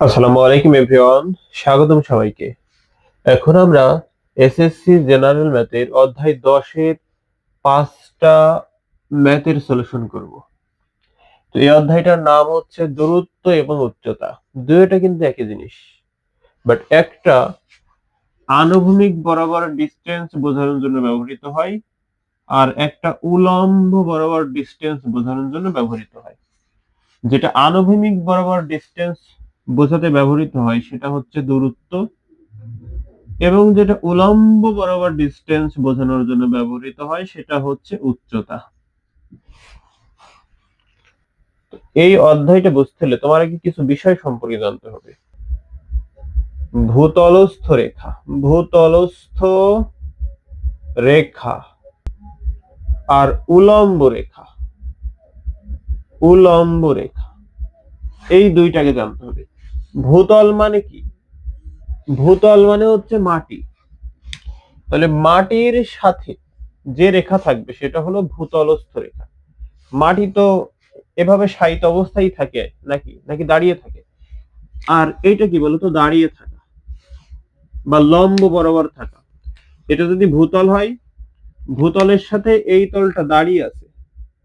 আসসালামু আলাইকুম এভরিওয়ান, স্বাগতম সবাইকে। এখন আমরা এসএসসি জেনারেল ম্যাথের অধ্যায় 10 এর 5টা ম্যাথের সলিউশন করব। তো এই অধ্যায়টার নাম হচ্ছে দূরত্ব এবং উচ্চতা। দুইটা কিন্তু একই জিনিস, বাট একটা আনুভূমিক বরাবর ডিসটেন্স বোঝানোর জন্য ব্যবহৃত হয়, আর একটা উলম্ব বরাবর ডিসটেন্স বোঝানোর জন্য ব্যবহৃত হয়। যেটা আনুভূমিক বরাবর ডিসটেন্স বোঝাতে ব্যবহৃত হয় সেটা হচ্ছে দূরত্ব, এবং যেটা উলম্ব বরাবর ডিসটেন্স বোঝানোর জন্য ব্যবহৃত হয় সেটা হচ্ছে উচ্চতা। এই অধ্যায়টা বুঝতে হলে তোমার আগে কিছু বিষয় সম্পর্কে জানতে হবে। ভূতলস্থ রেখা, ভূতলস্থ রেখা আর উলম্ব রেখা, উলম্ব রেখা, এই দুইটাকে জানতে হবে। ভূতল মানে কি? ভূতল মানে হচ্ছে মাটি। তাহলে মাটির সাথে যে রেখা থাকবে সেটা হলো ভূতলস্থ রেখা। মাটি তো এভাবে শায়িত অবস্থায় থাকে নাকি নাকি দাঁড়িয়ে থাকে? আর এইটা কি বলতো? দাঁড়িয়ে থাকা বা লম্ব বরাবর থাকা। এটা যদি ভূতল হয়, ভূতলের সাথে এই তলটা দাঁড়িয়ে আছে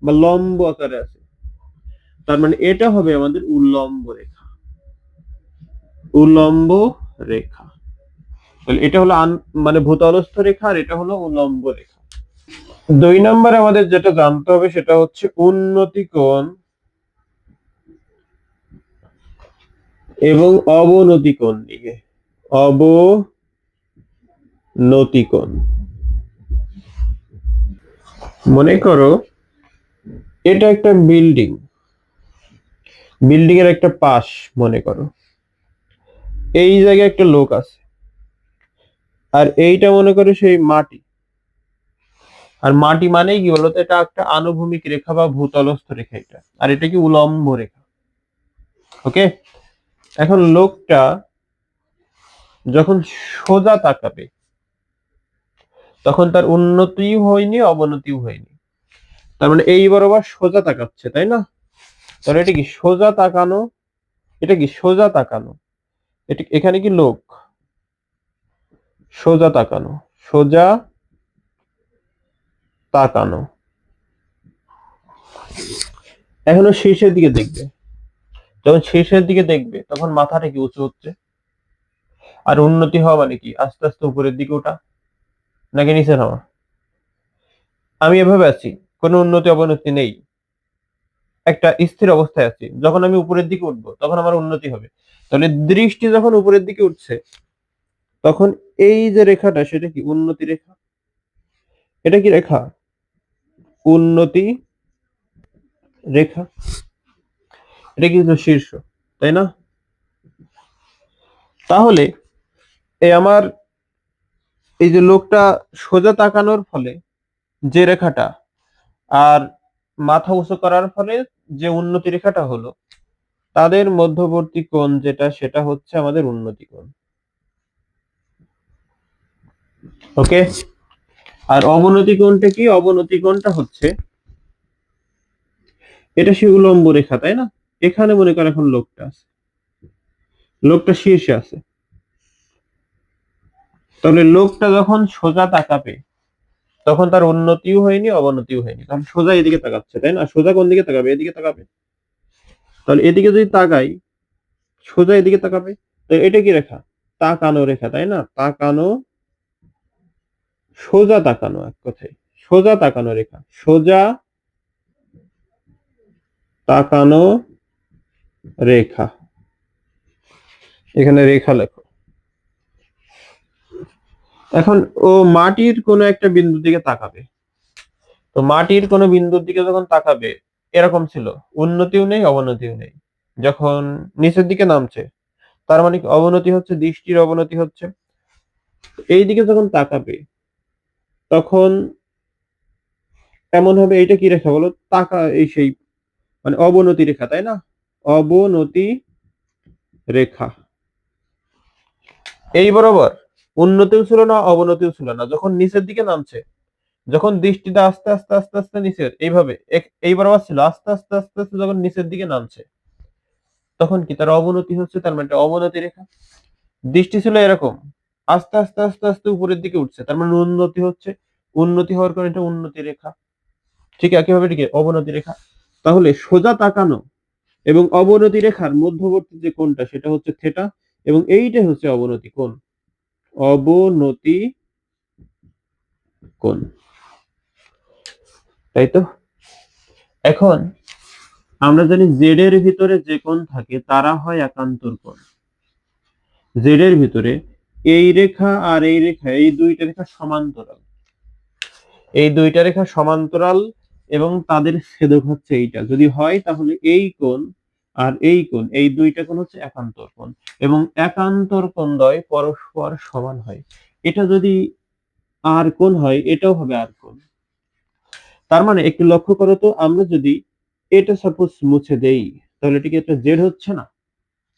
বা লম্ব আকারে আছে, তার মানে এটা হবে আমাদের উল্লম্ব রেখা। উল্লম্ব রেখা। তাহলে এটা হলো মানে ভূতলস্থ রেখা, আর এটা হলো উল্লম্ব রেখা। 2 নম্বরে আমাদের যেটা জানতে হবে সেটা হচ্ছে উন্নতি কোণ এবং অবনতি কোণ নিয়ে। অবনতি কোণ। মনে করো এটা একটা বিল্ডিং, বিল্ডিং এর একটা পাশ মনে করো। এই জায়গায় একটা লোক আছে, আর এইটা মনে করো সেই মাটি। আর মাটি মানেই কি বলতো? এটা একটা আনুভূমিক রেখা বা ভূতলস্থ রেখা এটা, আর এটা কি উলম্ব রেখা। ওকে, এখন লোকটা যখন সোজা তাকাবে তখন তার উন্নতিও হয়নি অবনতিও হয়নি। তার মানে এই বরাবর সোজা তাকাচ্ছে, তাই না? তাহলে এটা কি সোজা তাকানো? এটা কি সোজা তাকানো? এটা এখানে কি লোক সোজা তাকানো, সোজা তাকানো। এখনো শীর্ষের দিকে দেখবে, যখন শীর্ষের দিকে দেখবে তখন মাথাটা কি উঁচু হচ্ছে। আর উন্নতি হওয়া মানে কি? আস্তে আস্তে উপরের দিকে ওঠা নাকি নিচে নামা? আমি এভাবে আছি, কোনো উন্নতি অবনতি নেই, একটা স্থির অবস্থায় আছি। যখন আমি উপরের দিকে উঠবো তখন আমার উন্নতি হবে। তাহলে দৃষ্টি যখন উপরের দিকে উঠছে তখন এই যে রেখাটা সেটা কি উন্নতি রেখা। এটা কি রেখা? উন্নতি রেখা। এটা কিন্তু শীর্ষ, তাই না? তাহলে এই আমার এই যে লোকটা সোজা তাকানোর ফলে যে রেখাটা, আর মাথা উঁচু করার ফলে যে উন্নতি রেখাটা হলো, তাদের মধ্যবর্তী কোণ যেটা সেটা হচ্ছে আমাদের উন্নতি কোণ। ওকে, আর অবনতি কোণটা কি? অবনতি কোণটা হচ্ছে এটা সে উলম্ব রেখা, তাই না? এখানে মনে কর এখন লোকটা আছে, লোকটা শীর্ষে আছে। তাহলে লোকটা যখন সোজা তাকাবে তখন তার উন্নতিও হয়নি অবনতিও হয়নি, কারণ সোজা এদিকে তাকাচ্ছে, তাই না? সোজা কোন দিকে তাকাবে? এদিকে তাকাবে। তাহলে এদিকে যদি তাকাই, সোজা এদিকে তাকাবে। তো এটা কি রেখা? তাকানো রেখা, তাই না? তাকানো, সোজা তাকানো, এক কথায় সোজা তাকানো রেখা। সোজা তাকানো রেখা। এখানে রেখা লেখো। এখন ও মাটির কোনো একটা বিন্দুর দিকে তাকাবে। তো মাটির কোনো বিন্দুর দিকে যখন তাকাবে, এরকম ছিল, উন্নতিও নেই অবনতিও নেই। যখন নিচের দিকে নামছে তার মানে কি? অবনতি হচ্ছে, দৃষ্টির অবনতি হচ্ছে। এই দিকে যখন তাকাবে তখন এমন হবে, এটা কি রেখা বলো? তাকা, এই সেই মানে অবনতি রেখা, তাই না? অবনতি রেখা। এই বরাবর উন্নতিও ছিল না অবনতিও ছিল না। যখন নিচের দিকে নামছে, যখন দৃষ্টিটা আস্তে আস্তে আস্তে আস্তে নিচের এইভাবে এই বরাবর ছিল, আস্তে আস্তে আস্তে আস্তে যখন নিচের দিকে নামছে তখন কি তার অবনতি হচ্ছে, তার মানে অবনতি রেখা। দৃষ্টি ছিল এরকম, আস্তে আস্তে আস্তে আস্তে উপরের দিকে উঠছে, তার মানে উন্নতি হচ্ছে, উন্নতি হওয়ার কারণে এটা উন্নতি রেখা। ঠিক একইভাবে ঠিক অবনতি রেখা। তাহলে সোজা তাকানো এবং অবনতি রেখার মধ্যবর্তী যে কোণটা সেটা হচ্ছে থেটা, এবং এইটাই হচ্ছে অবনতি কোণ। অবনতি কোণ, তাই তো। এখন আমরা জানি জেড এর ভিতরে যে কোণ থাকে তারা হয় একান্তর কোণ। জেড এর ভিতরে এই রেখা আর এই রেখা, এই দুইটা রেখা সমান্তরাল, এই দুইটা রেখা সমান্তরাল এবং তাদের ছেদক হচ্ছে এইটা। যদি হয় তাহলে এই কোণ আর এই কোণ, এই দুইটা কোণ হচ্ছে একান্তর কোণ, এবং একান্তর কোণ দ্বয় পরস্পর সমান হয়। এটা যদি আর কোণ হয়, এটাও হবে আর কোণ। তার মানে একটু লক্ষ্য করো তো, আমরা যদি এটা সাপোজ মুছে দেই তাহলে এটা কি একটা জেড হচ্ছে না?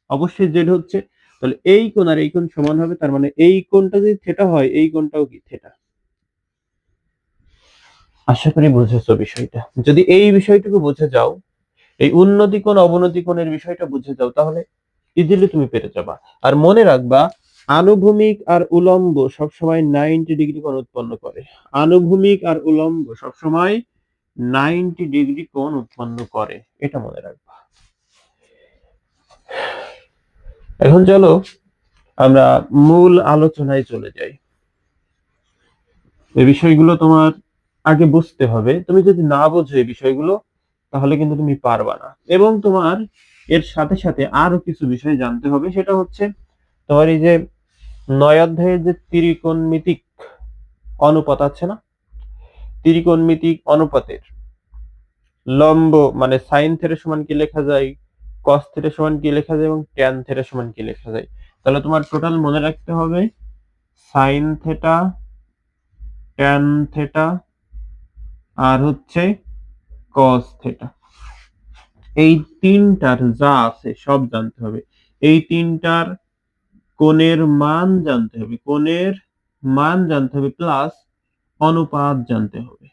অবশ্যই জেড হচ্ছে। তাহলে এই কোণ আর এই কোণ সমান হবে, তার মানে এই কোণটা যদি থেটা হয় এই কোণটাও কি থেটা। আশা করি বুঝেছো বিষয়টা। যদি এই বিষয়টুকু বুঝে যাও, এই উন্নতি কোণ অবনতি কোণের বিষয়টা বুঝে যাও, তাহলে ইজিলি তুমি পেরে যাবা। আর মনে রাখবা, আনুভূমিক আর উলম্ব সবসময় 90 ডিগ্রি কোণ উৎপন্ন করে। আনুভূমিক আর উলম্ব সবসময় 90 ডিগ্রি কোণ উৎপন্ন করে, এটা মনে রাখবা। এখন চলো আমরা মূল আলোচনায় চলে যাই। এই বিষয়গুলো তোমার আগে বুঝতে হবে। তুমি যদি না বোঝো এই বিষয়গুলো তাহলে কিন্তু তুমি পারবা না। এবং তোমার এর সাথে সাথে আরো কিছু বিষয় জানতে হবে, সেটা হচ্ছে তোমার এই যে 9 অধ্যায়ের যে ত্রিকোণমিতিক অনুপাত আছে না, ত্রিকোণমিতিক অনুপাতের লম্ব মানে সাইন থিটা সমান কি লেখা যায়, কস থিটা সমান কি লেখা যায়, এবং ট্যান থিটা সমান কি লেখা যায়। তাহলে তোমার টোটাল মনে রাখতে হবে সাইন থিটা, ট্যান থিটা আর হচ্ছে কস থিটা। এই তিনটার যা আছে সব জানতে হবে। এই তিনটার কোণের মান জানতে হবে, কোণের মান জানতে হবে, প্লাস অনুপাত জানতে হবে,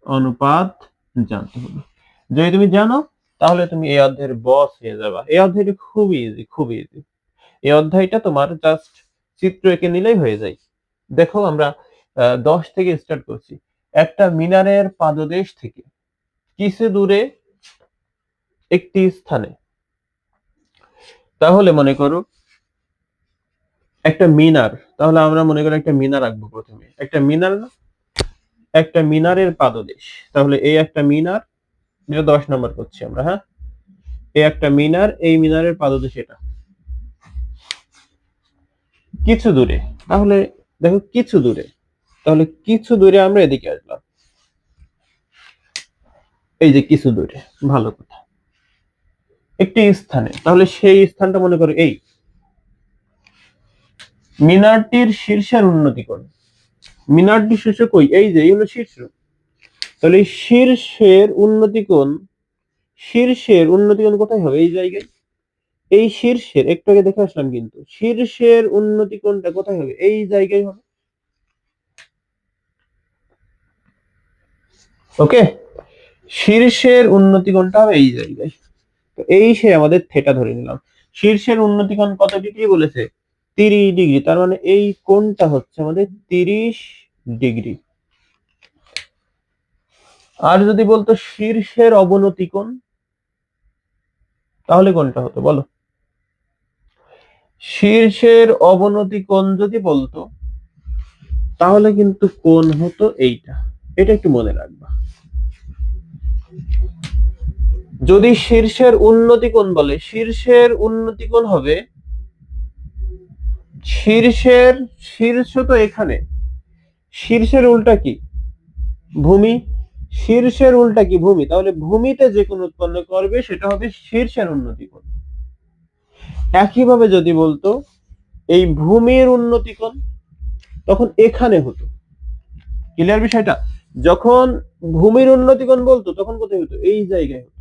অনুপাত জানতে হবে। যদি তুমি জানো তাহলে তুমি এই অধ্যায়ের বস হয়ে যাবা। এই অধ্যায়টা খুবই ইজি, খুবই ইজি। এই অধ্যায়টা তোমার জাস্ট চিত্র এঁকে নিলেই হয়ে যায়। দেখো আমরা 10 থেকে স্টার্ট করছি। একটা মিনারের পাদদেশ থেকে কিছু দূরে একটি স্থানে, তাহলে মনে করো একটা মিনার, তাহলে আমরা মনে করি একটা মিনার আঁকবো প্রথমে। একটা মিনার না, একটা মিনারের পাদদেশ, তাহলে এই একটা মিনার, যেটা 10 নম্বর করছি আমরা, হ্যাঁ। এই একটা মিনার, এই মিনারের পাদদেশ এটা কিছু দূরে, তাহলে দেখো কিছু দূরে, তাহলে কিছু দূরে আমরা এদিকে আসলাম, এই যে কিছু দূরে, ভালো কথা। একটি স্থানে, তাহলে সেই স্থানটা মনে করো এই মিনারটির শীর্ষের উন্নতি কোণ। মিনারটির শীর্ষ কই, এই যে এই হলো শীর্ষ। তাহলে এই শীর্ষের উন্নতি কোণ, শীর্ষের উন্নতি কোণ কোথায় হবে, এই জায়গায়। এই শীর্ষের একটু আগে দেখে আসলাম, কিন্তু শীর্ষের উন্নতি কোণটা কোথায় হবে, এই জায়গায় হবে। ওকে, শীর্ষের উন্নতি কোণটা হবে এই জায়গায়। তো এই সে আমাদের থেটা ধরে নিলাম। শীর্ষের উন্নতি কোণ কত ডিগ্রি বলেছে, 30 ডিগ্রি। তার মানে এই কোণটা হচ্ছে আমাদের 30 ডিগ্রি। আর যদি বলতো শীর্ষের অবনতি কোণ, তাহলে কোনটা হতো বলো। শীর্ষের অবনতি কোণ যদি বলতো তাহলে কিন্তু কোণ হতো এইটা। এটা একটু মনে রাখবা। যদি শীর্ষের উন্নতি কোণ বলে, শীর্ষের উন্নতি কোণ হবে শীর্ষের, শীর্ষ তো এখানে, শীর্ষের উল্টা কি, ভূমি। শীর্ষের উল্টা কি, ভূমি। তাহলে ভূমিতে যে কোণ উৎপন্ন করবে সেটা হবে শীর্ষের উন্নতি কোণ। একইভাবে যদি বলতো এই ভূমির উন্নতি কোণ, তখন এখানে হতো। ক্লিয়ার বিষয়টা? যখন ভূমির উন্নতি কোণ বলতো তখন কোথায় হতো, এই জায়গায় হতো।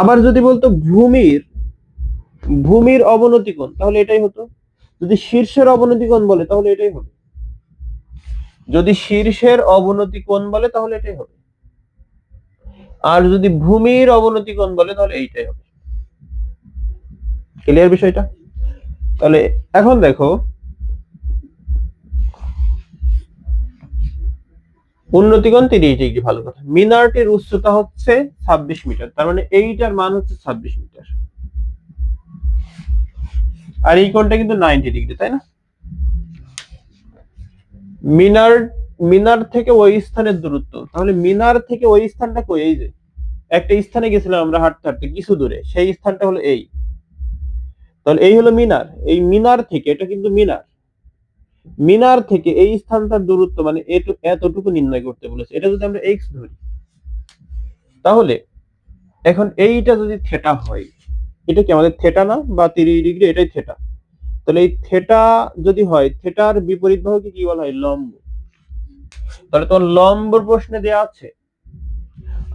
আবার যদি বলতো ভূমির, ভূমির অবনতি কোণ, তাহলে এটাই হতো। যদি শীর্ষের অবনতি কোণ বলে তাহলে এটাই হবে। যদি শীর্ষের অবনতি কোণ বলে তাহলে এটাই হবে। আর যদি ভূমির অবনতি কোণ বলে তাহলে এইটাই হবে। ক্লিয়ার বিষয়টা? তাহলে এখন দেখো, উন্নতি কোণ 30 ডিগ্রি, ভালো কথা। মিনারটির উচ্চতা হচ্ছে 26 মিটার, তার মানে এইটার মান হচ্ছে 26 মিটার, আর এই কোণটা কিন্তু 90 ডিগ্রি, তাই না? মিনার মিনার থেকে ওই স্থানের দূরত্ব, তাহলে মিনার থেকে ওই স্থানটা কই? এই যে একটা স্থানে গেছিলাম আমরা হাঁটতে হাঁটতে কিছু দূরে, সেই স্থানটা হলো এই। তাহলে এই হলো মিনার। এই মিনার থেকে, এটা কিন্তু মিনার, মিনার থেকে এই স্থানটার দূরত্ব মানে এতটুকু নির্ণয় করতে বলেছে। এটা যদি আমরা এক্স ধরি, তাহলে এখন এইটা যদি থেটা হয়, এটা কি আমাদের থেটা না? বা 30 ডিগ্রি, এটাই থেটা। তাহলে এই থেটা যদি হয়, থেটার বিপরীত বাহুকে কি বলা হয়? লম্ব। তাহলে তোমার লম্বর প্রশ্নে দেওয়া আছে,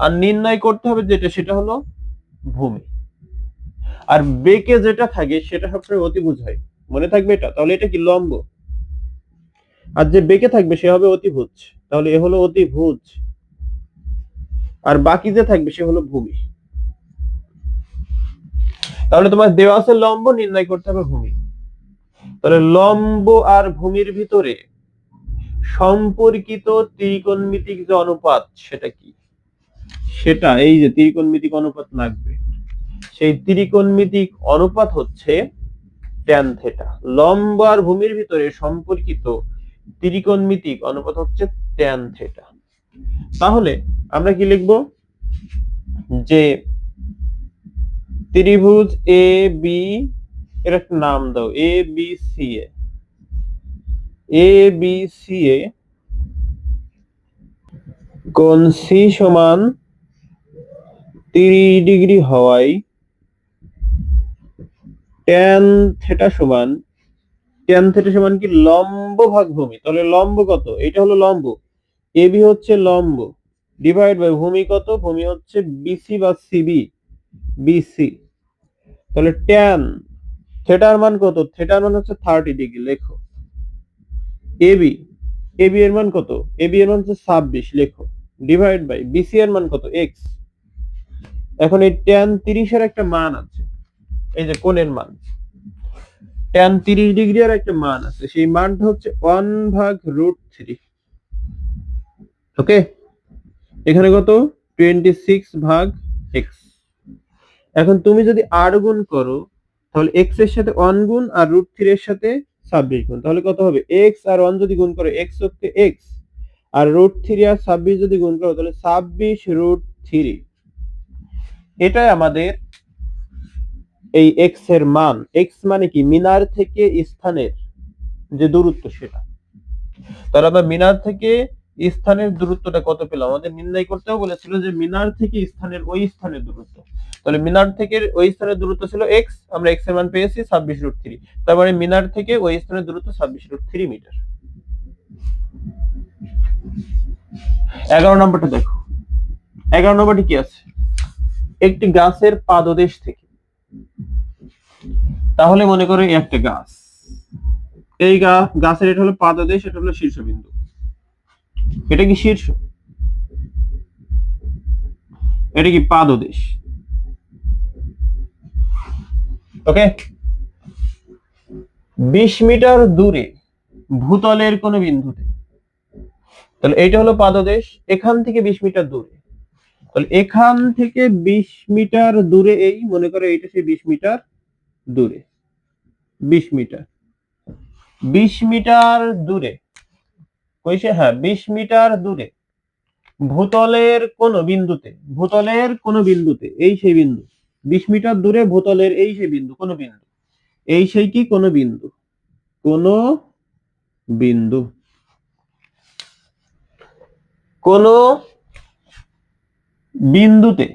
আর নির্ণয় করতে হবে যেটা, সেটা হলো ভূমি। আর বেঁকে যেটা থাকে সেটা সবসময় অতিভুজ হয়, মনে থাকবে এটা। তাহলে এটা কি? লম্ব। আর যে বেঁকে থাকবে সে হবে অতিভুজ, তাহলে এ হলো অতিভুজ। আর বাকি যে থাকবে সে হলো ভূমি। তাহলে তোমার দেওয়া আছে লম্ব, নির্ণয় করতে হবে ভূমি। তাহলে লম্ব আর ভূমির ভিতরে সম্পর্কিত ত্রিকোণমিতিক যে অনুপাত, সেটা কি? সেটা এই যে ত্রিকোণমিতিক অনুপাত লাগবে, সেই ত্রিকোণমিতিক অনুপাত হচ্ছে ট্যান থেটা। লম্ব আর ভূমির ভিতরে সম্পর্কিত ত্রিকোণমিতিক অনুপাত হচ্ছে ট্যান থেটা। তাহলে আমরা কি লিখব? যে ত্রিভুজ এ বি, এর একটা নাম দাও, A B C A, A B C এ কোণ সি সমান 30 ডিগ্রি হওয়ায় ট্যান থেটা সমান, ট্যান থেটা সমান কি? লম্ব ভাগ ভূমি। তাহলে লম্ব কত? এটা হলো লম্ব, এ বি হচ্ছে লম্ব, ডিভাইড বাই ভূমি কত? ভূমি হচ্ছে বিসি বা সিবি, বিসি। তাহলে ট্যান থেটার মান কত? থেটার মান হচ্ছে 30 ডিগ্রি, লেখো। এবি, এবি এর মান কত? এবি এর মান হচ্ছে 26, লেখো। ডিভাইড বাই বিসি এর মান কত? এক্স। এখন এই ট্যান 30 এর একটা মান আছে, এই যে কোণের মান, ট্যান 30 ডিগ্রি এর একটা মান আছে, সেই মানটা হচ্ছে 1/√3। ওকে, এখানে কত? 26/x। এখন তুমি যদি আর গুণ করো, তাহলে এক্স এর সাথে 1 গুণ আর √3 এর সাথে 26 গুণ, তাহলে কত হবে? এক্স আর 1 যদি গুণ করো, এক্স হচ্ছে এক্স, আর √3 আর 26 যদি গুণ করো, তাহলে 26√3। এটাই আমাদের এই এক্স এর মান। এক্স মানে কি? মিনার থেকে স্থানের যে দূরত্ব, সেটা। তাহলে আমরা মিনার থেকে স্থানের দূরত্বটা কত পেলাম? আমাদের নির্ণয় করতেও বলেছিল যে মিনার থেকে স্থানের ওই স্থানের দূরত্ব। তাহলে মিনার থেকে ওই স্থানের দূরত্ব ছিল এক্স, আমরা এক্স এর মান পেয়েছি 26√3। তার মানে মিনার থেকে ওই স্থানের দূরত্ব 26√3 মিটার। 11 নম্বরটা দেখো। 11 নম্বরটি কি আছে? একটি গাছের পাদদেশ থেকে, তাহলে মনে করো একটা গাছ, এই গাছের এটা হলো পাদদেশ, এটা হলো শীর্ষবিন্দু। এটা কি শীর্ষ? এটা কি পাদদেশ? ওকে, 20 মিটার দূরে ভূতলের কোন বিন্দুতে, তাহলে এইটা হলো পাদদেশ, এখান থেকে 20 মিটার দূরে, তাহলে এখান থেকে 20 মিটার দূরে, এই মনে করো এইটা সেই 20 মিটার দূরে, 20 মিটার, 20 মিটার দূরে কইছে, হ্যাঁ 20 মিটার দূরে ভূতলের কোন বিন্দুতে, ভূতলের কোন বিন্দুতে, এই সেই বিন্দু, 20 মিটার দূরে ভূতলের এই সেই বিন্দু, কোন বিন্দু, এই সেই কি? কোন বিন্দু, কোন বিন্দু, কোন বিন্দুতে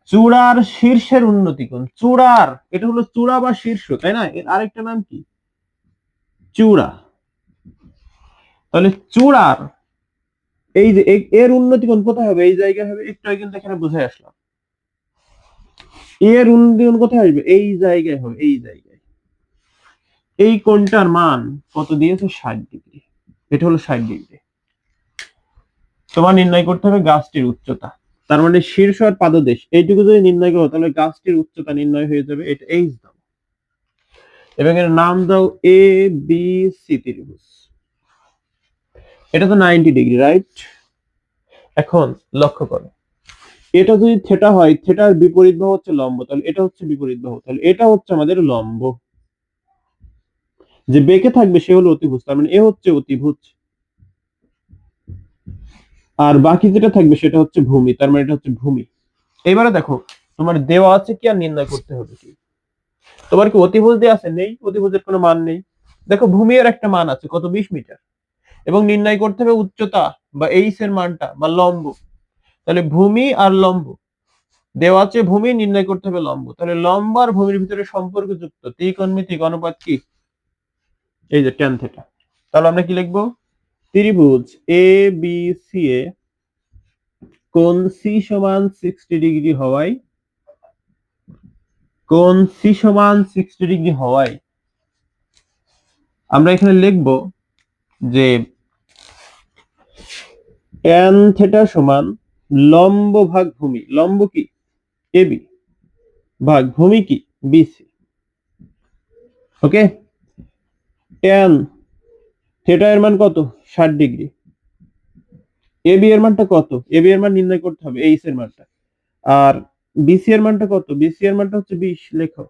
চূড়ার শীর্ষের উন্নতি কোণ, চূড়ার, এটা হলো চূড়া বা শীর্ষ, তাই না? এর আরেকটা নাম কি? চূড়া। তাহলে চূড়ার এই যে এর উন্নতি কোণ কোথায় হবে? এই জায়গায় হবে, একটু আগে কিন্তু এখানে বুঝে আসলাম। এর উন্নতি কোণ কোথায় আসবে? এই জায়গায় হবে, এই জায়গায়। এই কোণটার মান কত দিয়েছে? 60 ডিগ্রি। এটা হলো 60 ডিগ্রি। তোমার নির্ণয় করতে হবে গাছটির উচ্চতা। তার মানে শীর্ষ আর পাদদেশ এইটুকু যদি নির্ণয় করো তাহলে গাছটির উচ্চতা নির্ণয় হয়ে যাবে। এটা এইচ দাও এবং এর নাম দাও এ বি সি ত্রিভুজ। এটা তো 90 ডিগ্রি, রাইট? এখন লক্ষ্য করো, এটা যদি থিটা হয়, থিটার বিপরীত বাহু হচ্ছে লম্ব, তাহলে এটা হচ্ছে বিপরীত বাহু, তাহলে এটা হচ্ছে আমাদের লম্ব। যে বেঁকে থাকবে সে হলো অতিভুজ, তার মানে এ হচ্ছে অতিভুজ। আর বাকি যেটা থাকবে সেটা হচ্ছে ভূমি, তার মানে এটা হচ্ছে ভূমি। এবারে দেখো তোমার দেওয়া আছে কি আর নির্ণয় করতে হবে কি? তোমার কি অতিভুজ দেওয়া আছে? নেই, অতিভুজের কোনো মান নেই। দেখো ভূমি এর একটা মান আছে কত, 20 মিটার, এবং নির্ণয় করতে হবে উচ্চতা বা এইচ এর মানটা বা লম্ব। তাহলে ভূমি আর লম্ব দেওয়া আছে, ভূমি নির্ণয় করতে হবে লম্ব, তাহলে লম্ব আর ভূমির ভিতরে সম্পর্কযুক্ত ত্রিকোণমিতিক অনুপাত কি? এই যে tan থিটা। তাহলে আমরা কি লিখবো? ত্রিভুজ এ বি সি এ কোণ সি সমান 60 ডিগ্রি হওয়ায়, কোণ সি সমান 60 ডিগ্রি হওয়ায় আমরা এখানে লিখবো যে tan থিটা সমান লম্ব ভাগ ভূমি, লম্ব কি? এবি ভাগ ভূমি কি? বিসি। ওকে, tan থিটা এর মান কত? 60 ডিগ্রি। এবি এর মানটা কত? এবি এর মান নির্ণয় করতে হবে, এইচ এর মানটা। আর বিসি এর মানটা কত? বিসি এর মানটা হচ্ছে 20। লেখো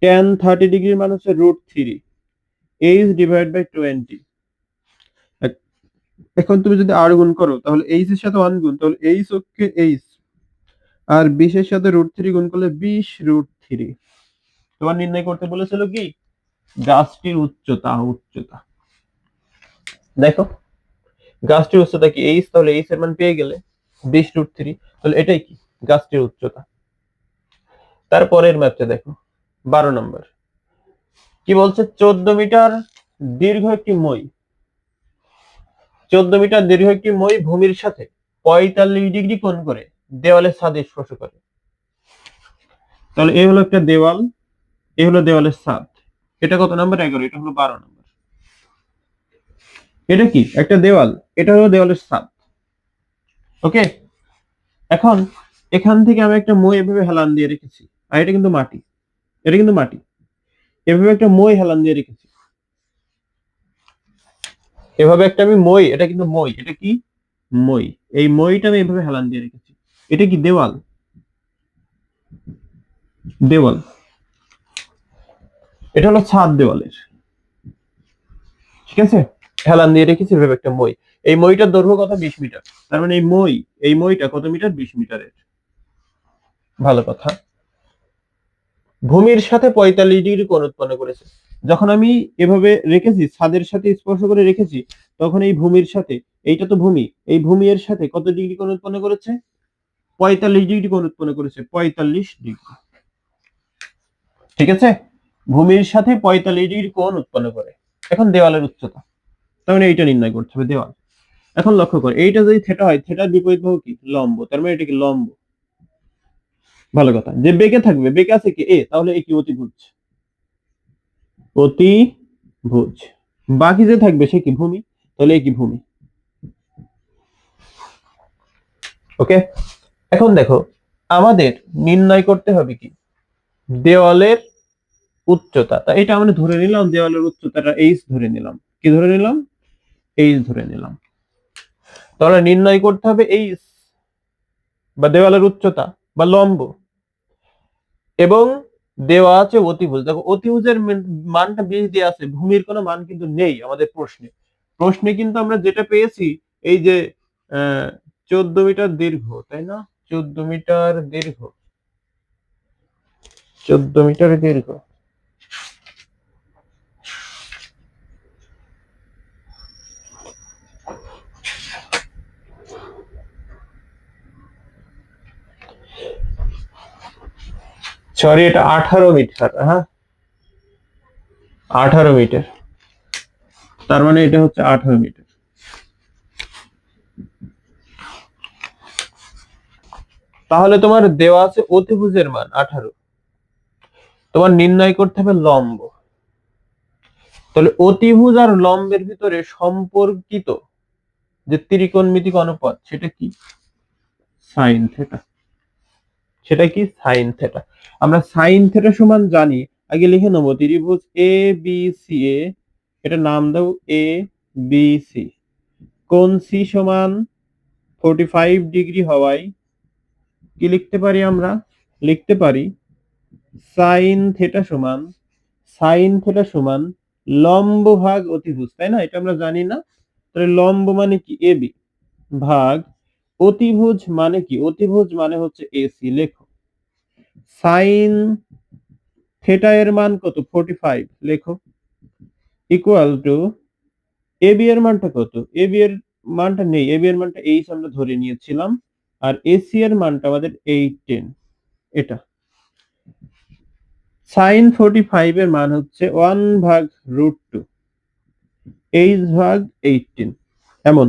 tan 30 ডিগ্রির মান হচ্ছে √3 এইচ ডিভাইড বাই 20। এখন তুমি যদি আর গুণ করো তাহলে এইচ এর সাথে 1 গুণ, তাহলে এইচ ওকে এইচ, আর 20 এর সাথে √3 গুণ করলে 20√3। তোমার নির্ণয় করতে বলেছিল কি? গাছটির উচ্চতা। উচ্চতা দেখো, গাছটির উচ্চতা কি? এইচ, তাহলে এইচ এর মান পেয়ে গেলে 20√3, তাহলে এটাই কি? গাছটির উচ্চতা। তারপরের ম্যাপটা দেখো, 12 নম্বর কি বলছে? 14 মিটার দীর্ঘ একটি মই, 14 মিটার দীর্ঘ একটি মই ভূমির সাথে 45 ডিগ্রি কোণ করে দেওয়ালের ছাদে স্পর্শ করে। তাহলে এই হলো একটা দেওয়াল, এই হলো দেওয়ালের ছাদ। এটা কত নাম্বার? 11। এটা হলো 12 নম্বর। এটা কি? একটা দেওয়াল, এটা হলো দেওয়ালের ছাদ। ওকে, এখন এখান থেকে আমি একটা মই এভাবে হেলান দিয়ে রেখেছি, আর এটা কিন্তু মাটি, এটা কিন্তু মাটি, এভাবে একটা মই হেলান দিয়ে রেখেছি, এভাবে একটা আমি মই, এটা কিন্তু মই, এটা কি? মই। এই মইটা আমি এভাবে হেলান দিয়ে রেখেছি, এটা কি? দেওয়াল। দেওয়াল, এটা হলো ছাদ দেওয়ালের, ঠিক আছে? হেলান দিয়ে রেখেছি এভাবে একটা মই। এই মইটার দৈর্ঘ্য কত? 20 মিটার। তার মানে এই মইটা কত মিটার? 20 মিটারের। ভালো কথা। ভূমির সাথে 45 ডিগ্রি কোণ উৎপন্ন করেছে। যখন আমি এভাবে রেখেছি, ছাদের সাথে স্পর্শ করে রেখেছি, তখন এই ভূমির সাথে, এইটা তো ভূমি, এই ভূমি এর সাথে কত ডিগ্রি কোণ উৎপন্ন করেছে? 45 ডিগ্রি কোণ উৎপন্ন করেছে, 45 ডিগ্রি। ঠিক আছে, ভূমির সাথে 45 ডিগ্রি কোণ উৎপন্ন করে। এখন দেওয়ালের উচ্চতা, তার মানে এইটা নির্ণয় করতে হবে, দেওয়াল। এখন লক্ষ্য কর, এইটা যদি থিটা হয়, থিটার বিপরীত বাহু কি? লম্ব, তার মানে এটা কি? লম্ব। ভালো কথা। যে বেঁকে থাকবে, বেঁকে আছে কি? এ, তাহলে এ কি? অতিভুজ। অতিভুজ। বাকি যে থাকবে সে কি? ভূমি, তাহলে এ কি? ভূমি। ওকে, এখন দেখো আমাদের নির্ণয় করতে হবে কি? দেওয়ালের উচ্চতা। তা এটা আমরা ধরে নিলাম, দেওয়ালের উচ্চতাটা এইচ ধরে নিলাম। কি ধরে নিলাম? এইচ ধরে নিলাম। তাহলে নির্ণয় করতে হবে এইচ বা দেওয়ালের উচ্চতা বা লম্ব, এবং দেওয়া আছে অতিভুজ। দেখো অতিভুজের মানটা 20 দেওয়া আছে, ভূমির কোনো মান কিন্তু নেই আমাদের প্রশ্নে। প্রশ্নে কিন্তু আমরা যেটা পেয়েছি, এই যে 14 মিটার দীর্ঘ, তাই না? 14 মিটার দীর্ঘ, 14 মিটার দীর্ঘ। সরি, এটা 18 মিটার। হ্যাঁ, 18 মিটার। তার মানে এটা হচ্ছে 18 মিটার। তাহলে তোমার দেওয়া আছে অতিভুজের মান 18, তোমার নির্ণয় করতে হবে লম্ব। তাহলে অতিভুজ আর লম্বের ভিতরে সম্পর্কিত যে ত্রিকোণমিতিক অনুপাত, সেটা কি? Sine theta. সেটা কি? Sine theta. আমরা সাইন থেটা সমান জানি, আগে লিখে নেবো ত্রিভুজ এ বি সি এ, এটা নাম দাও এ বি সি, কোণ সি সমান 45 ডিগ্রি হওয়ায় কি লিখতে পারি আমরা? লিখতে পারি সাইন থেটা সমান লম্ব ভাগ অতিভুজ, তাই না? এটা আমরা জানি না? তাহলে লম্ব মানে কি? এবি ভাগ অতিভুজ মানে কি? অতিভুজ মানে হচ্ছে এসি। লেখো সাইন থেটা এর মান কত? 45। লেখো ইকুয়াল টু এবি এর মানটা কত? এবি এর মানটা নেই, এবি এর মানটা এইচ আমরা ধরে নিয়েছিলাম, আর এসি এর মানটা আমাদের 810। এটা সাইন 45 এর মান হচ্ছে 1 ভাগ √2 এইচ ভাগ 18 এমন।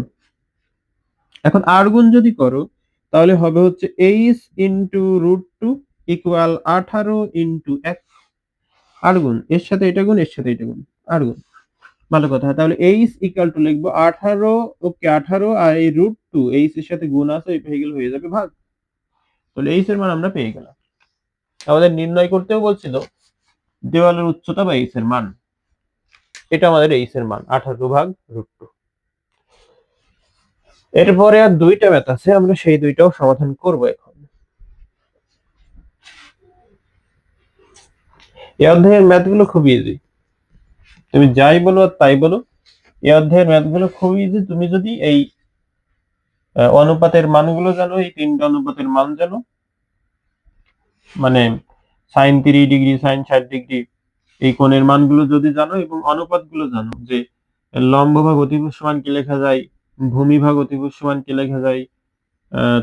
এখন আর গুণ যদি করো তাহলে হবে হচ্ছে এইচ ইন্টু √2 ইকুয়াল 18 ইন্টু 1। আর গুণ, এর সাথে এটা গুণ, এর সাথে এটা গুণ, আর গুণ। ভালো কথা। তাহলে এইচ ইকুয়াল টু লিখবো 18, ওকে 18, আর এই √2 এইচ এর সাথে গুণ আছে, এই পেয়ে গেলে হয়ে যাবে ভাগ। তাহলে এইচ এর মান আমরা পেয়ে গেলাম। আমাদের নির্ণয় করতেও বলছিল দেওয়ালের উচ্চতা বা এইচ এর মান, এটা আমাদের এইচ এর মান 18 ভাগ √2। এরপরে আর দুইটা ম্যাথ আছে, আমরা সেই দুইটাও সমাধান করব এখন। এই অধ্যায়ের ম্যাথগুলো খুব ইজি, তুমি যাই বলো আর তাই বলো, এই অধ্যায়ের ম্যাথগুলো খুব ইজি। তুমি যদি এই অনুপাতের মানগুলো জানো, এই তিনটা অনুপাতের মান জানো, মানে সাইন 30 ডিগ্রি, সাইন 60 ডিগ্রি, এই কোণের মানগুলো যদি জানো এবং অনুপাতগুলো জানো, যে লম্ব ভাগ অতিভুজ সমান কি লেখা যায়, ভূমি ভাগ অতিভুজ সমান কি লেখা যায়,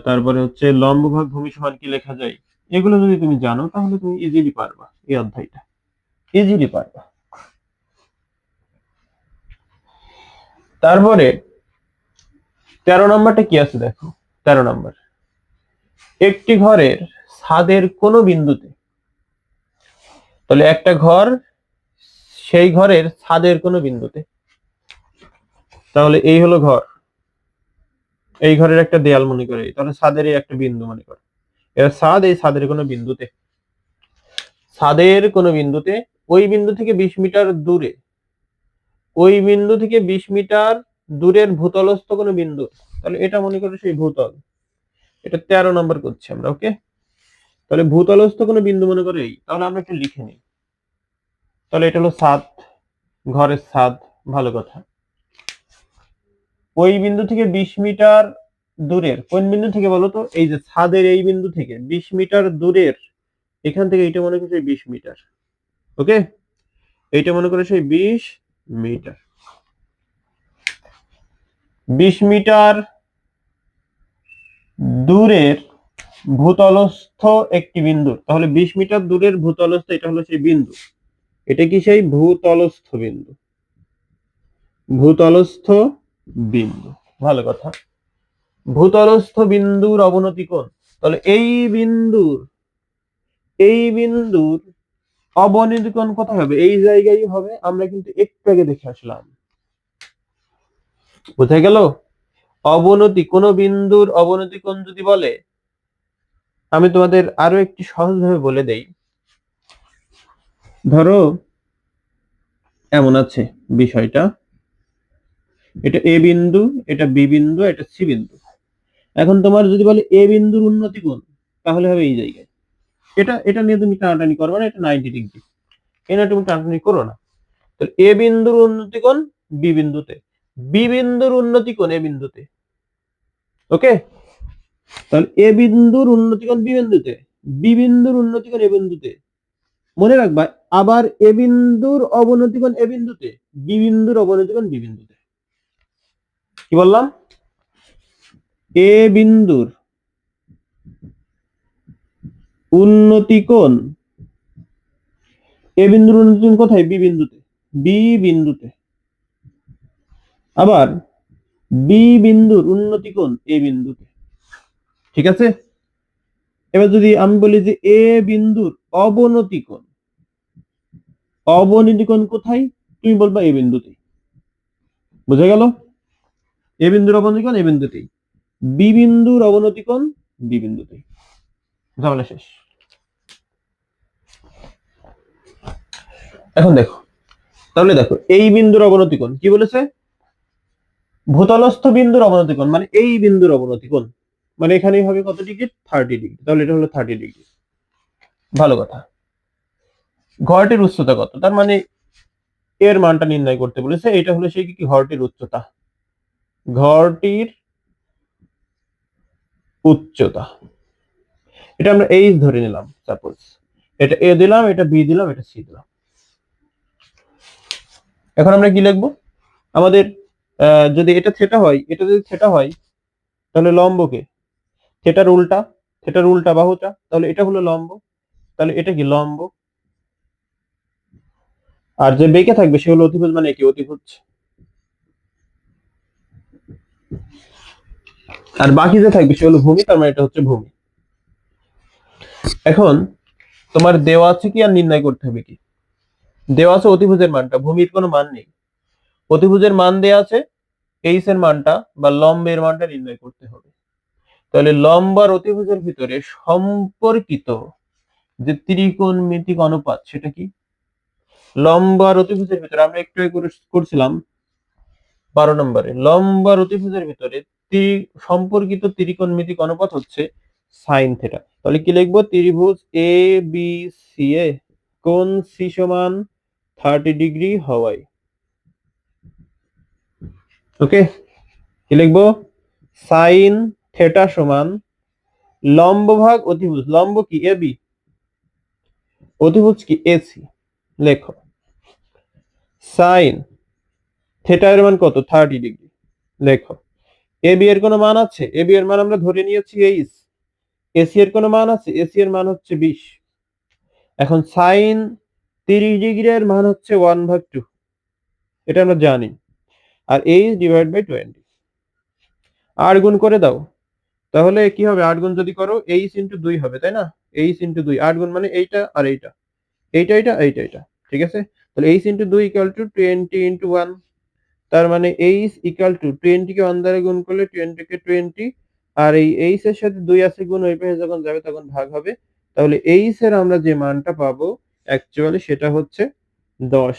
তারপরে হচ্ছে লম্ব ভাগ ভূমি সমান কি লেখা যায়, এগুলো যদি তুমি জানো তাহলে তুমি ইজিলি পারবা এই অধ্যায়টা, ইজিলি পারবা। তারপরে 13 নম্বরটা কি আছে দেখো। 13 নম্বর, একটি ঘরের ছাদের কোন বিন্দুতে, তাহলে একটা ঘর, সেই ঘরের ছাদের কোন বিন্দুতে, তাহলে এই হলো ঘর, এই ঘরের একটা দেয়াল মনে করে, তাহলে ছাদের এই একটা বিন্দু মনে করো, এবার ছাদ, এই ছাদের কোনো বিন্দুতে, ছাদের কোনো বিন্দুতে, ওই বিন্দু থেকে 20 মিটার দূরে, ওই বিন্দু থেকে 20 মিটার দূরের ভূতলস্থ কোনো বিন্দু, তাহলে এটা মনে করো সেই ভূতল। এটা 13 নম্বর করছি আমরা, ওকে? তাহলে ভূতলস্থ কোনো বিন্দু মনে করো এই, তাহলে আমরা একটু লিখে নিই। তাহলে এটা হলো ছাদ, ঘরের ছাদ। ভালো কথা। ওই বিন্দু থেকে 20 মিটার দূরের, কোন বিন্দু থেকে বলো তো? এই যে ছাদের এই বিন্দু থেকে 20 মিটার দূরের, এখান থেকে এটা মনে করো 20 মিটার, ওকে? এইটা মনে করো সেই 20 মিটার, 20 মিটার দূরের ভূতলস্থ একটি বিন্দু, তাহলে 20 মিটার দূরের ভূতলস্থ, এটা হলো সেই বিন্দু, এটা কি সেই ভূতলস্থ বিন্দু, ভূতলস্থ বিন্দু। ভালো কথা। ভূতলস্থ বিন্দুর অবনতি কোণ, তাহলে এই বিন্দুর অবনতি কোণ কোথায় হবে? এই জায়গায় হবে, আমরা কিন্তু একটু আগে দেখে আসলাম। বুঝা গেল? অবনতি, কোন বিন্দুর অবনতি কোণ যদি বলে, আমি তোমাদের আরো একটি সহজভাবে বলে দেই। ধরো এমন আছে বিষয়টা, এটা এ বিন্দু, এটা বি বিন্দু, এটা সি বিন্দু। এখন তোমার যদি বলে এ বিন্দুর উন্নতি কোণ, তাহলে হবে এই জায়গায়। এটা এটা নিয়ে তুমি টানাটানি করবে না, এটা 90 ডিগ্রি, এটা তুমি টানাটানি করো না। তো এ বিন্দুর উন্নতি কোণ বি বিন্দুতে, বি বিন্দুর উন্নতি কোণ এ বিন্দুতে, ওকে? তাহলে এ বিন্দুর উন্নতি কোণ বি বিন্দুতে, বি বিন্দুর উন্নতি কোণ এ বিন্দুতে, মনে রাখবা। আবার এ বিন্দুর অবনতি কোণ এ বিন্দুতে, বি বিন্দুর অবনতি কোণ বি বিন্দুতে। কি বললাম? এ বিন্দুর উন্নতি কোণ, এ বিন্দুর উন্নতি কোণ কোথায়? বি বিন্দুতে, বি বিন্দুতে। আবার বি বিন্দুর উন্নতি কোণ এ বিন্দুতে, ঠিক আছে? এবার যদি আমি বলি যে এ বিন্দুর অবনতি কোণ, অবনতি কোণ কোথায়? তুমি বলবা এ বিন্দুতে। বুঝা গেল? এ বিন্দুর অবনতি কোণ এ বিন্দুতেই, বি বিন্দুর অবনতি কোণ বি বিন্দুতেই, ঝামেলা শেষ। এখন দেখো, তাহলে দেখো এই বিন্দুর অবনতি কোণ কি বলেছে, ভূতলস্থ বিন্দুর অবনতি কোণ মানে এই বিন্দুর অবনতি কোণ, মানে এখানেই হবে কত ডিগ্রি, 30 ডিগ্রি, তাহলে এটা হলো 30 ডিগ্রি। ভালো কথা। ঘরটির উচ্চতা কত, তার মানে এর মানটা নির্ণয় করতে বলেছে, এটা হলো সেই কি ঘরটির উচ্চতা, ঘরটির উচ্চতা, এটা আমরা এইচ ধরে নিলাম, সাপোজ এটা এ দিলাম, এটা বি দিলাম, এটা সি দিলাম। এখন আমরা কি লিখবো, আমাদের যদি এটা থেটা হয়, এটা যদি থেটা হয় তাহলে লম্বকে, থেটার উল্টা, থেটার উল্টা বাহুটা, তাহলে এটা হলো লম্ব, তাহলে এটা কি লম্ব, আর যে বেঁকে থাকবে সে হলো অতিভুজ, মানে কি অতিভুজ, আর বাকি যে থাকবে সে হলো ভূমি, তার মানে এটা হচ্ছে ভূমি। এখন তোমার দেওয়া আছে কি আর নির্ণয় করতে হবে কি, দেওয়া আছে অতিভুজের মানটা, ভূমির কোনো মান নেই, অতিভুজের মান দেওয়া আছে, এইচ এর মানটা বা লম্বের মানটা নির্ণয় করতে হবে। তাহলে লম্ব আর অতিভুজের ভিতরে সম্পর্কিত যে ত্রিকোণমিতিক অনুপাত সেটা কি, লম্ব আর অতিভুজের ভিতরে আমরা একটু করছিলাম 12 নম্বরে, লম্ব আর অতিভুজের ভিতরে সম্পর্কিত ত্রিকোণমিতিক অনুপাত হচ্ছে সাইন থেটা। তাহলে কি লিখবো, ত্রিভুজ এ বি সি এ কোণ সি সমান 30 ডিগ্রি হওয়ায়, ওকে, কি লিখবো, সাইন থেটা সমান লম্ব ভাগ অতিভুজ, লম্ব কি এ বি, অতিভুজ কি এসি, লেখো সাইন থেটা এর মান কত, 30 ডিগ্রি, লেখো এ বি এর কোনো মান আছে, এ বি এর মান আমরা ধরে নিয়েছি এইচ, এসি এর কোনো মান আছে, এসি এর মান হচ্ছে 20। এখন সাইন 30 ডিগ্রি এর মান হচ্ছে 1/2, এটা আমরা জানি, আর এইচ ডিভাইড বাই 20, 8 গুণ করে দাও, তাহলে কি হবে, 8 গুণ যদি করো এইচ ইন্টু 2 হবে, তাই না, এইচ ইন্টু 2, 8 গুণ মানে এইটা আর এইটা, এইটা এইটা এইটা এইটা, ঠিক আছে, তাহলে H into 2 equal to 20 into 1, তার মানে এইচ ইকুয়াল টু 20 কে 1 দ্বারা গুণ করলে 20 কে 20, আর এই এইচ এর সাথে 2 আছে গুণ, ওই পাশে যখন যাবে তখন ভাগ হবে, তাহলে এইচ এর আমরা যে মানটা পাবো অ্যাকচুয়ালি সেটা হচ্ছে 10,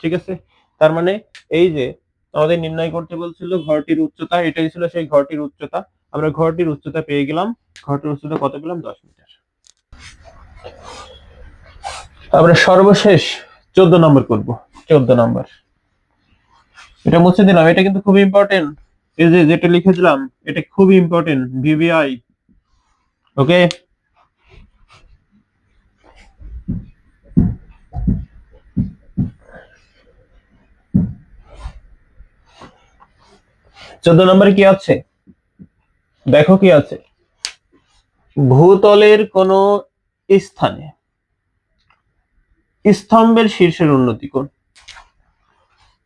ঠিক আছে। তার মানে এই যে আমাদের নির্ণয় করতে বলছিল ঘরটির উচ্চতা, এটাই ছিল সেই ঘরটির উচ্চতা, আমরা ঘরটির উচ্চতা পেয়ে গেলাম, ঘরটির উচ্চতা কত পেলাম, 10 মিটার। আমরা সর্বশেষ 14 নম্বর করব, 14 নম্বর, এটা মুছে দিলাম, এটা কিন্তু খুব ইম্পর্টেন্ট, এই যে যেটা লিখে দিলাম এটা খুব ইম্পর্টেন্ট, ভিভিআই, ওকে। চোদ্দ নম্বরে কি আছে দেখো, কি আছে, ভূতলের কোন স্থানে স্তম্ভের শীর্ষের উন্নতি কোণ,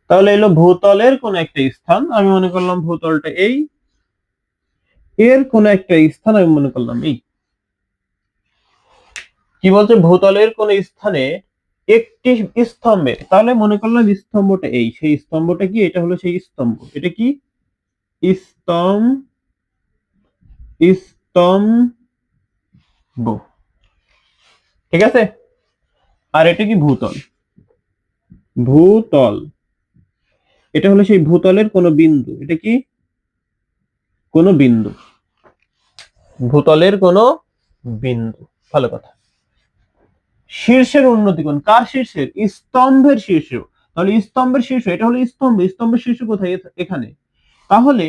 তাহলে এলো ভূতলের কোন একটা স্থান, আমি মনে করলাম ভূতলটা এই, এর কোন একটা স্থান আমি মনে করলাম এই, কি বলছে, ভূতলের কোন স্থানে একটি স্তম্ভের, তাহলে মনে করলাম স্তম্ভটা এই, সেই স্তম্ভটা কি, এটা হলো সেই স্তম্ভ, এটা কি স্তম্ভ, স্তম্ভ, ঠিক আছে, আর এটা কি ভূতল, ভূতল, এটা হলো সেই ভূতলের কোন বিন্দু, এটা কি কোন বিন্দু, ভূতলের কোন বিন্দু, ভালো কথা। শীর্ষের উন্নতি কোণ, কার শীর্ষের, স্তম্ভের শীর্ষ, তাহলে স্তম্ভের শীর্ষ, এটা হলো স্তম্ভ, স্তম্ভের শীর্ষ কোথায়, এখানে, তাহলে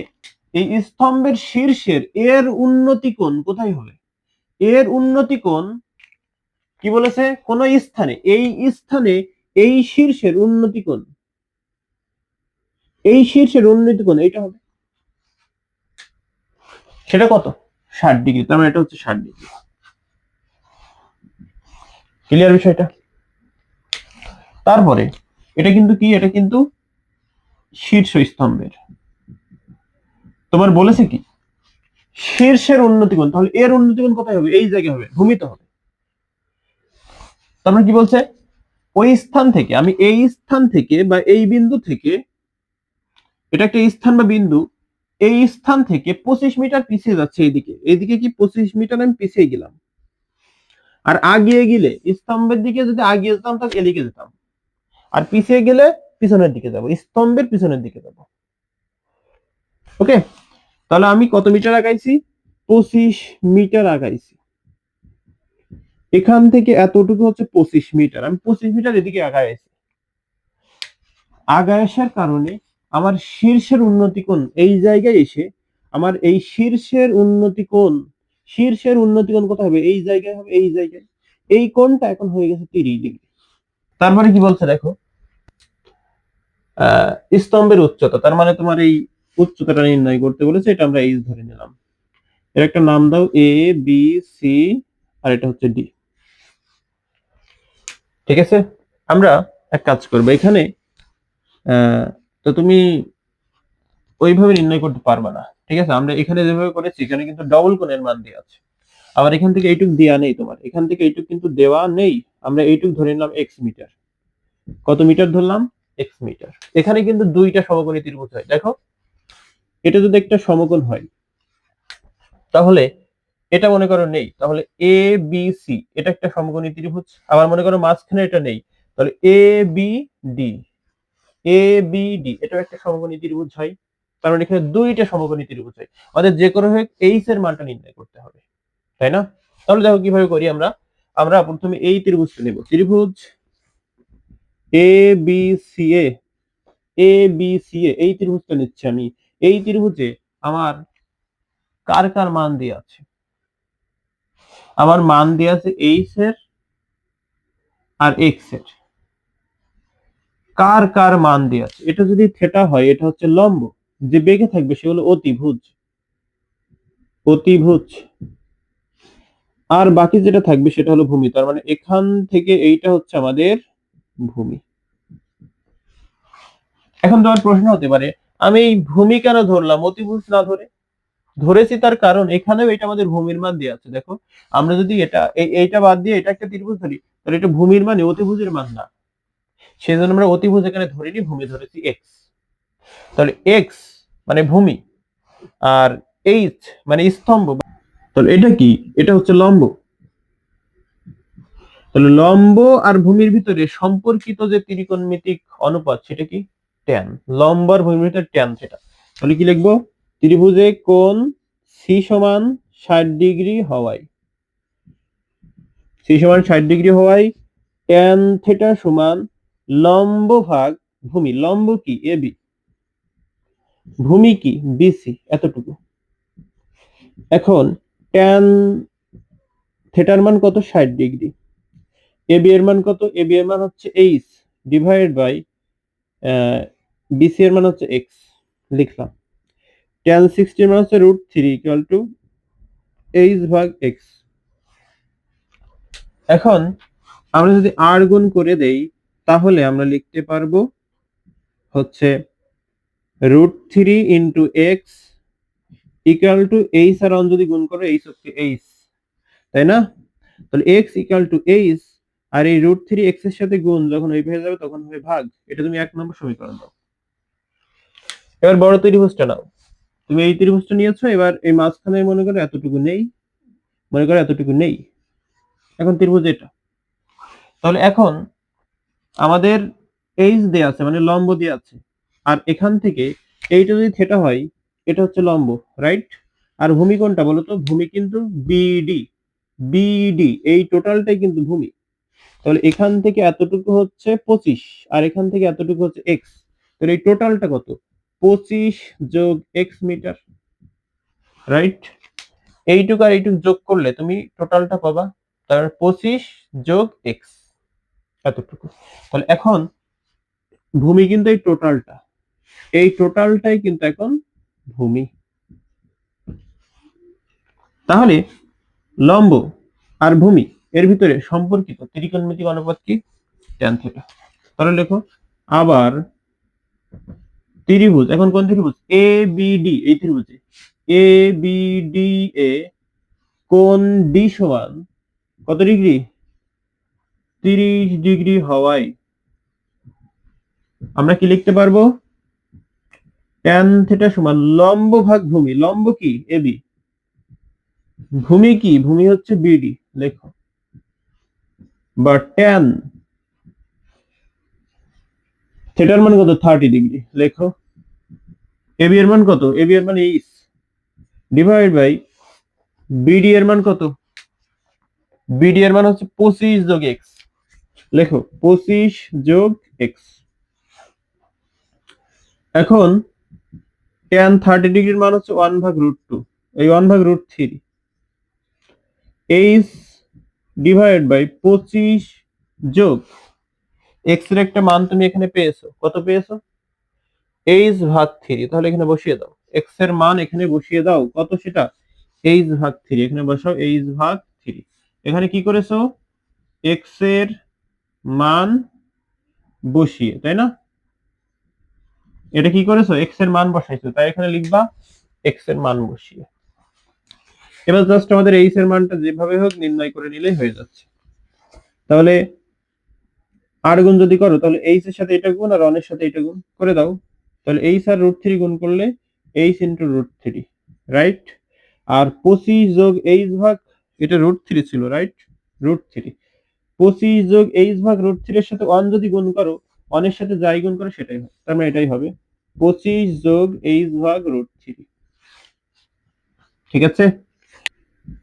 এই স্তম্ভের শীর্ষের এর উন্নতি কোণ কোথায় হবে, এর উন্নতি কোণ কি বলেছে, কোন স্থানে, এই স্থানে এই শীর্ষের উন্নতি কোণ, এই শীর্ষের উন্নতি কোণ এইটা হবে, সেটা কত, 60 ডিগ্রি, তার মানে এটা হচ্ছে 60 ডিগ্রি, ক্লিয়ার বিষয়টা। তারপরে এটা কিন্তু কি, এটা কিন্তু শীর্ষ স্তম্ভের, তোমার বলেছে কি শীর্ষের উন্নতি কোণ, তাহলে এর উন্নতি কোণ কোথায় হবে, এই জায়গায় হবে, ভূমিতে হবে, তারপরে কি বলছে, ওই স্থান থেকে, আমি এই স্থান থেকে বা এই বিন্দু থেকে, এটা একটা স্থান বা বিন্দু, এই স্থান থেকে 25 মিটার পিছিয়ে যাচ্ছে এইদিকে, এইদিকে কি 25 মিটার আমি পিছিয়ে গেলাম, আর আগিয়ে গেলে স্তম্ভের দিকে যদি আগিয়ে যেতাম তাহলে এদিকে যেতাম, আর পিছিয়ে গেলে পিছনের দিকে যাব, স্তম্ভের পিছনের দিকে যাব। ওকে, তাহলে আমি কত মিটার আগাইছি? 25 মিটার আগাইছি। এখান থেকে এতটুকু হচ্ছে 25 মিটার, আমি 25 মিটার এদিকে আগাইছি। আগায় আসার কারণে আমার শীর্ষের উন্নতি কোণ এই জায়গায় এসে আমার এই শীর্ষের উন্নতি কোণ কোথায় হবে? এই জায়গায় হবে, এই জায়গায়। এই কোণটা এখন হয়ে গেছে 30 ডিগ্রি। তার মানে কি বলছে দেখো, স্তম্ভের উচ্চতা, তার মানে তোমার এই উচ্চতাটা নির্ণয় করতে বলেছে, এটা আমরা এইচ ধরে নিলাম। এর একটা নাম দাও, এ বি সি, আর এটা হচ্ছে ডি। ঠিক আছে, আমরা এক কাজ করবো এখানে, তো তুমি ওইভাবে নির্ণয় করতে পারবা না। ঠিক আছে, আমরা এখানে যেভাবে করেছি এখানে কিন্তু ডবল কোণের মান দেওয়া আছে, আবার এখান থেকে এইটুক দেওয়া নেই, তোমার এখান থেকে এইটুক কিন্তু দেওয়া নেই। আমরা এইটুক ধরে নিলাম এক্স মিটার। কত মিটার ধরলাম? X metre. এখানে কিন্তু দুইটা সমকোণী ত্রিভুজ হয়, দেখো এটা যদি একটা সমকোণ হয় তাহলে এটা মনে করো নেই, তাহলে এ বি সি এটা একটা সমকোণী ত্রিভুজ। আবার মনে করো মাঝখানে এটা নেই, তাহলে A B D, A B D এটাও একটা সমকোণী ত্রিভুজ হয়। তার মানে এখানে দুইটা সমকোণী ত্রিভুজ হয়, আমাদের যে কোনো হোক এইচ এর মানটা নির্ণয় করতে হবে, তাই না? তাহলে দেখো কিভাবে করি আমরা। আমরা প্রথমে এই ত্রিভুজটা নেব, ত্রিভুজ A B C A, A B C এ এই ত্রিভুজটা নিচ্ছি আমি। এই ত্রিভুজে আমার কার কার মান দেওয়া আছে? আমার মান দেওয়া আছে এইচ এর আর এক্স এর। কার কার মান দেওয়া আছে? এটা যদি থেটা হয় এটা হচ্ছে লম্ব, যে বেঁকে থাকবে সে হলো অতিভুজ, অতিভুজ। আর বাকি যেটা থাকবে সেটা হলো ভূমি, তার মানে এখান থেকে এইটা হচ্ছে আমাদের ভূমি। এখন তোমার প্রশ্ন হতে পারে, আমি এই ভূমি কেন ধরলাম অতিভুজ না ধরে? ধরেছি তার কারণ এখানেও এটা আমাদের ভূমির মান দেওয়া আছে। দেখো, আমরা যদি এইটা বাদ দিয়ে এটা একটা ত্রিভুজ ধরি তাহলে এটা ভূমির মানে অতিভুজের মান না, সেজন্য আমরা অতিভুজ এখানে ধরিনি, ভূমি ধরেছি এক্স। তাহলে এক্স মানে ভূমি, আর এইচ মানে স্তম্ভ, তাহলে এটা কি? এটা হচ্ছে লম্ব। তাহলে লম্ব আর ভূমির ভিতরে সম্পর্কিত যে ত্রিকোণমিতিক অনুপাত সেটা কি? ট্যান। লম্ব আর ভূমির ভিতরে ট্যান থিটা। তাহলে কি লিখবো? ত্রিভুজে কোণ সি সমান 60 ডিগ্রি হওয়ায়, সি সমান 60 ডিগ্রি হওয়ায় ট্যান থিটা সমান লম্ব ভাগ ভূমি। লম্ব কি? এ বি, ভূমি কি? বিসি, এতটুকু। এখন ট্যান থিটার মান কত? 60 ডিগ্রি। এ বি এর মান কত? এ বি এর মান হচ্ছে এইচ ডিভাইডেড বাই বিসি এর মান হচ্ছে এক্স, লিখলাম। tan 60 এর মান হচ্ছে √3 ইকুয়াল টু এইচ ভাগ এক্স। এখন আমরা যদি আর গুণ করে দেই তাহলে আমরা লিখতে পারবো হচ্ছে √3 into x equal to h, আর অন যদি গুণ করো এইচ হচ্ছে এইচ, তাই না? তাহলে এক্স ইকুয়াল টু এইচ, আর এই √3 এক্স এর সাথে গুণ যখন ওই হয়ে যাবে তখন হবে ভাগ। এটা তুমি 1 নম্বর সমীকরণ দাও। এবার বড় ত্রিভুজটা নাও, তুমি এই ত্রিভুজটা নিয়েছো, এবার এই মাঝখানে মনে করো এতটুকু নেই, মনে করো এতটুকু নেই, এখন ত্রিভুজ এটা। তাহলে এখন আমাদের এইচ দেয়া আছে মানে লম্ব দেয়া আছে, আর এখান থেকে এইটা যদি থেটা হয় এটা হচ্ছে লম্ব, রাইট? আর ভূমি কোনটা বলো তো? ভূমি কিন্তু বিডি, বিডি এই টোটালটাই কিন্তু ভূমি। তাহলে এখান থেকে এতটুকু হচ্ছে 25, আর এখান থেকে এতটুকু হচ্ছে এক্স, তাহলে এই টোটালটা কত? 25 যোগ এক্স মিটার, রাইট? এইটুকু আর এইটুকু যোগ করলে তুমি টোটালটা পাবা, তার 25 যোগ এক্স এতটুকু। তাহলে এখন ভূমি কিন্তু এই টোটালটা, এই টোটালটাই কিন্তু এখন ভূমি। তাহলে লম্ব আর ভূমি এর ভিতরে সম্পর্কিত ত্রিকোণমিতিক অনুপাত কি? Tan theta. তাহলে লেখো আবার ত্রিভুজ, এখন কোন ত্রিভুজ? এ বি ডি, এই ত্রিভুজে এ বি ডি এ কোণ ডি সমান কত ডিগ্রি? 30 ডিগ্রি হওয়ায় আমরা কি লিখতে পারবো? ট্যান থিটা সমান লম্ব ভাগ ভূমি। লম্ব কি? এবি। ভূমি কি? ভূমি হচ্ছে বিডি। লেখো। বা ট্যান থিটার মান কত? 30 ডিগ্রি। লেখো। এবি এর মান কত? এবি এর মান 8 ডিভাইড বাই বিডি এর মান কত? বিডি এর মান হচ্ছে 25 যোগ এক্স। লেখো 25 যোগ এক্স। এখন ট্যান 30 ডিগ্রির মান হচ্ছে 1/√2, এই 1/√3। এইচ ডিভাইড বাই 25 যোগ এক্স এর একটা মান তুমি এখানে পেয়েছো। কত পেয়েছো? h/3। তাহলে এখানে বসিয়ে দাও, এক্স এর মান এখানে বসিয়ে দাও। কত সেটা? h/3। এখানে বসাও h/3। এখানে কি করেছো? এক্স এর মান বসিয়ে, তাই না? এটা কি করেছো? এক্স এর মান বসাইছো, তাই এখানে লিখবা এক্স এর মান বসিয়ে। এবার জাস্ট আমাদের এইচ এর মানটা যেভাবে হোক নির্ণয় করে নিলেই হয়ে যাচ্ছে। তাহলে আর গুণ যদি করো, তাহলে এইচ এর সাথে এটা গুণ আর অনের সাথে এটা গুণ করে দাও। তাহলে এইচ আর √3 গুণ করলে এইচ ইন্টু √3, রাইট? আর 25 যোগ এইচ ভাগ, এটা √3 ছিল, রাইট? √3। 25 যোগ এইচ ভাগ √3 এর সাথে 1 যদি গুণ করো, অনের সাথে যাই গুণ করো সেটাই হয়। তার মানে এটাই হবে 25 যোগ এইচ ভাগ √3। ঠিক আছে?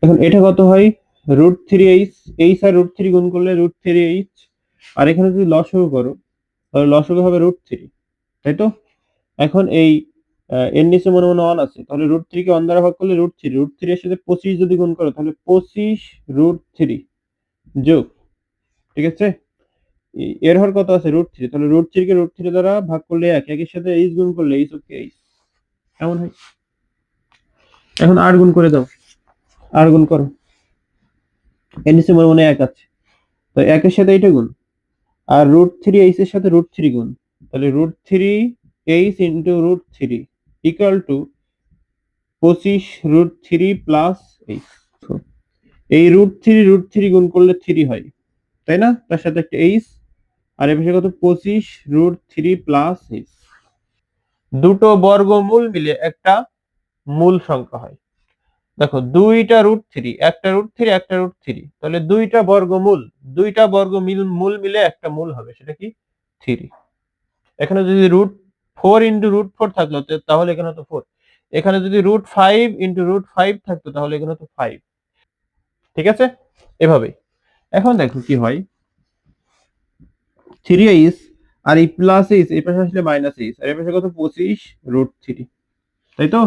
এখন এটা কত হয়? √3h। এইচ আর √3 গুণ করলে √3h। আর এখানে যদি লসাগু করো, তাহলে লসাগু হবে √3, তাই তো? এখন এই এর নিচে মনে মনে 1 আছে, তাহলে √3 কে 1 দ্বারা ভাগ করলে √3। √3 এর সাথে 25 যদি গুণ করো, তাহলে 25 √3 যোগ, ঠিক আছে? এর হর কত আছে? √3। তাহলে √3 কে √3 দ্বারা ভাগ করলে 1, একের সাথে h গুণ করলে h ওকে h, এমন হয়। এখন আর গুণ করে দাও, আর গুণ করো। এর নিচে মনে মনে 1 আছে, তো 1 এর সাথে এটা গুণ, আর √3h এর সাথে √3 গুণ, তাহলে √3h into √3 equal to 25 √3 plus h। এই √3 গুণ করলে 3 হয়, তাই না? তার সাথে একটা h, আর এর পাশে কত? 25 √3 প্লাস h। দুটো বর্গমূল মিলে একটা মূল সংখ্যা হয়। দেখো, দুইটা √3, একটা √3, একটা √3, তাহলে দুইটা বর্গমূল মূল মিলে একটা মূল হবে, সেটা কি? 3। এখানে যদি √4 ইন্টু √4 থাকলো, তাহলে এখানে তো 4। এখানে যদি √5 ইন্টু √5 থাকতো, তাহলে এখানে তো 5। ঠিক আছে? এভাবেই। এখন দেখো কি হয়। 3h আর এই প্লাস h এই পাশে আসলে মাইনাস h, আর এই পাশে কত? 25 √3, তাই তো?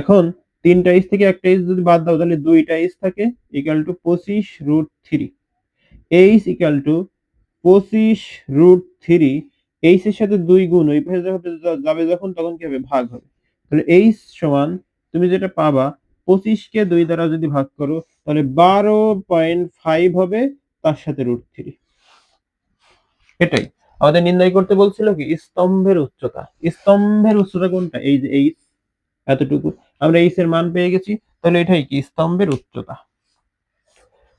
এখন 3টা h থেকে একটা h যদি বাদ দাও, তাহলে 2টা h থাকে, equal to 25 √3। h equal to 25 √3। h এর সাথে 2 গুণ ওই পাশে যাবে যখন, তখন কি হবে? ভাগ হবে। তাহলে h সমান তুমি যেটা পাবা, 25 কে 2 দ্বারা যদি ভাগ করো, তাহলে 12.5 হবে, তার সাথে √3। এটাই আমাদের নির্ণয় করতে বলছিল কি? স্তম্ভের উচ্চতা। স্তম্ভের উচ্চতা কোনটা? এই যে এইচ, এতটুকু। আমরা এইচ এর মান পেয়ে গেছি, তাহলে এটাই কি? স্তম্ভের উচ্চতা।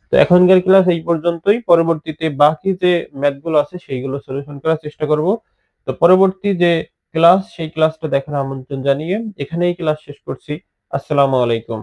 তো এখনকার ক্লাস এই পর্যন্তই। পরবর্তীতে বাকি যে ম্যাথ গুলো আছে সেইগুলো সলিউশন করার চেষ্টা করব। তো পরবর্তী যে ক্লাস, সেই ক্লাসটা দেখার আমন্ত্রণ জানিয়ে এখানেই ক্লাস শেষ করছি। আসসালামু আলাইকুম।